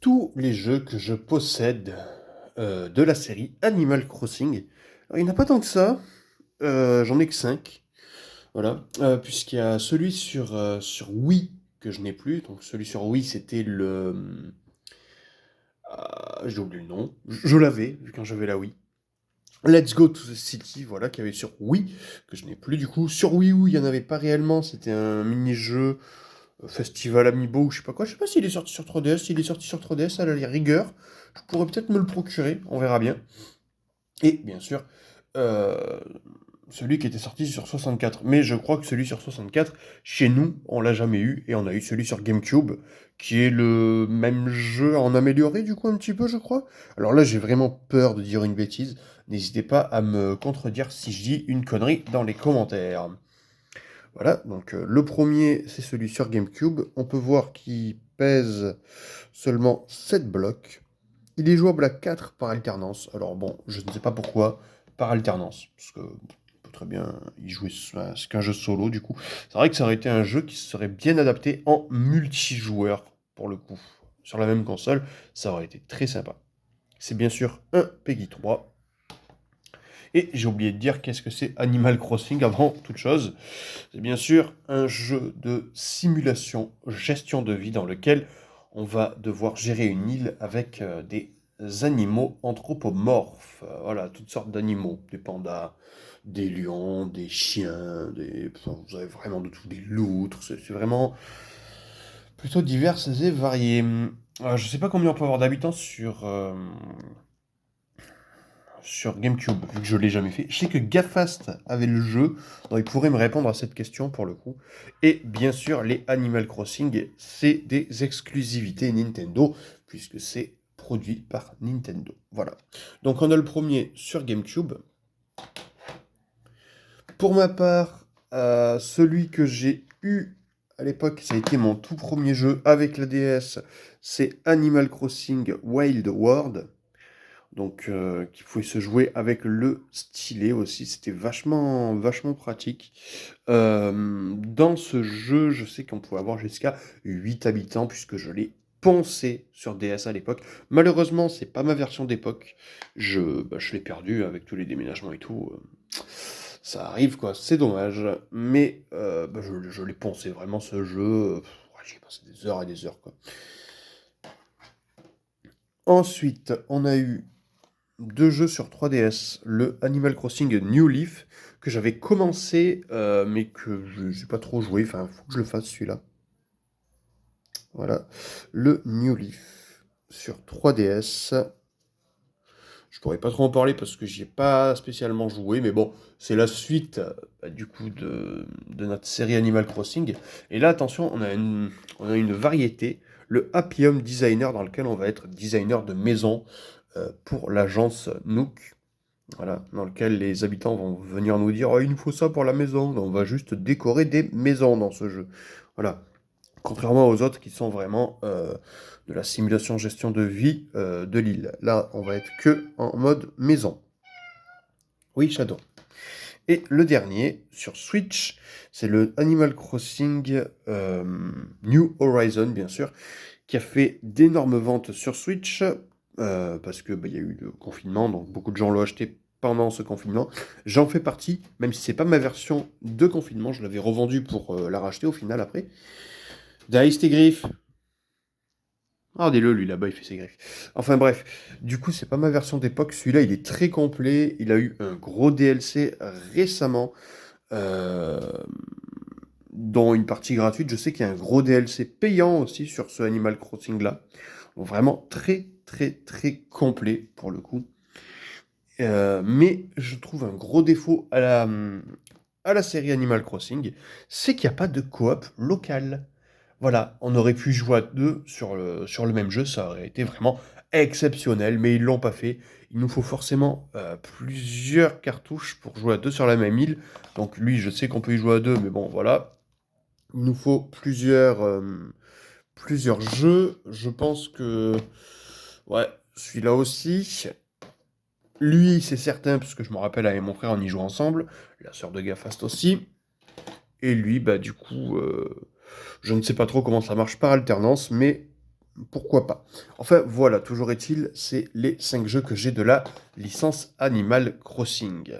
tous les jeux que je possède de la série Animal Crossing. Alors, il n'y en a pas tant que ça, j'en ai que 5, voilà. Puisqu'il y a celui sur Wii que je n'ai plus. Donc celui sur Wii, c'était le... j'ai oublié le nom. Je l'avais, vu quand j'avais la Wii. Let's Go to the City, voilà, qu'il y avait sur Wii, que je n'ai plus du coup. Sur Wii U, il n'y en avait pas réellement, c'était un mini-jeu Festival Amiibo ou je sais pas quoi. Je sais pas s'il est sorti sur 3DS. S'il est sorti sur 3DS, à la rigueur, je pourrais peut-être me le procurer, on verra bien. Et bien sûr, euh, celui qui était sorti sur 64. Mais je crois que celui sur 64, chez nous, on l'a jamais eu. Et on a eu celui sur GameCube, qui est le même jeu en amélioré, du coup, un petit peu, je crois. Alors là, j'ai vraiment peur de dire une bêtise. N'hésitez pas à me contredire si je dis une connerie dans les commentaires. Voilà, donc le premier, c'est celui sur GameCube. On peut voir qu'il pèse seulement 7 blocs. Il est jouable à 4 par alternance. Alors bon, je ne sais pas pourquoi par alternance, parce que on peut très bien y jouer, c'est qu'un jeu solo du coup. C'est vrai que ça aurait été un jeu qui serait bien adapté en multijoueur, pour le coup. Sur la même console, ça aurait été très sympa. C'est bien sûr un Peggy 3. Et j'ai oublié de dire qu'est-ce que c'est Animal Crossing avant toute chose. C'est bien sûr un jeu de simulation, gestion de vie dans lequel on va devoir gérer une île avec des animaux anthropomorphes. Voilà, toutes sortes d'animaux, des pandas, des lions, des chiens, enfin, vous avez vraiment de tout, des loutres. C'est vraiment plutôt divers et varié. Je sais pas combien on peut avoir d'habitants sur GameCube, vu que je l'ai jamais fait. Je sais que Gafast avait le jeu, donc il pourrait me répondre à cette question pour le coup. Et bien sûr, les Animal Crossing, c'est des exclusivités Nintendo, puisque c'est produit par Nintendo. Voilà. Donc on a le premier sur GameCube. Pour ma part, celui que j'ai eu à l'époque, ça a été mon tout premier jeu avec la DS, c'est Animal Crossing Wild World. Donc qui pouvait se jouer avec le stylet aussi, c'était vachement, vachement pratique. Dans ce jeu, je sais qu'on pouvait avoir jusqu'à 8 habitants, puisque je l'ai poncé sur DS à l'époque. Malheureusement, c'est pas ma version d'époque. Je l'ai perdu avec tous les déménagements et tout. Ça arrive, quoi, c'est dommage. Mais je l'ai poncé vraiment ce jeu. Ouais, j'y ai passé des heures et des heures, quoi. Ensuite, on a eu deux jeux sur 3DS, le Animal Crossing New Leaf, que j'avais commencé, mais que je n'ai pas trop joué, enfin, faut que je le fasse celui-là. Voilà, le New Leaf sur 3DS. Je pourrais pas trop en parler parce que j'y ai pas spécialement joué, mais bon, c'est la suite du coup de notre série Animal Crossing. Et là, attention, on a une variété, le Happy Home Designer, dans lequel on va être designer de maison pour l'agence Nook. Voilà, dans lequel les habitants vont venir nous dire: «Oh, il nous faut ça pour la maison». On va juste décorer des maisons dans ce jeu. Voilà. Contrairement aux autres qui sont vraiment de la simulation gestion de vie de l'île. Là, on va être que en mode maison. Oui, Shadow. Et le dernier, sur Switch, c'est le Animal Crossing New Horizon, bien sûr, qui a fait d'énormes ventes sur Switch, parce que il y a eu le confinement, donc beaucoup de gens l'ont acheté pendant ce confinement. J'en fais partie, même si c'est pas ma version de confinement, je l'avais revendu pour la racheter au final après. Dice tes griffes. Regardez-le, lui, là-bas, il fait ses griffes. Enfin bref, du coup, c'est pas ma version d'époque. Celui-là, il est très complet. Il a eu un gros DLC récemment, euh, dont une partie gratuite. Je sais qu'il y a un gros DLC payant aussi sur ce Animal Crossing-là. Donc, vraiment très, très, très complet, pour le coup. Mais je trouve un gros défaut à la série Animal Crossing, c'est qu'il n'y a pas de coop local. Voilà, on aurait pu jouer à deux sur le même jeu, ça aurait été vraiment exceptionnel, mais ils l'ont pas fait. Il nous faut forcément plusieurs cartouches pour jouer à deux sur la même île. Donc lui, je sais qu'on peut y jouer à deux, mais bon, voilà. Il nous faut plusieurs jeux. Je pense que, ouais, celui-là aussi. Lui, c'est certain, parce que je me rappelle avec mon frère, on y joue ensemble. La sœur de Gafast aussi. Et lui, bah du coup, je ne sais pas trop comment ça marche par alternance, mais pourquoi pas. Enfin, voilà, toujours est-il, c'est les 5 jeux que j'ai de la licence Animal Crossing.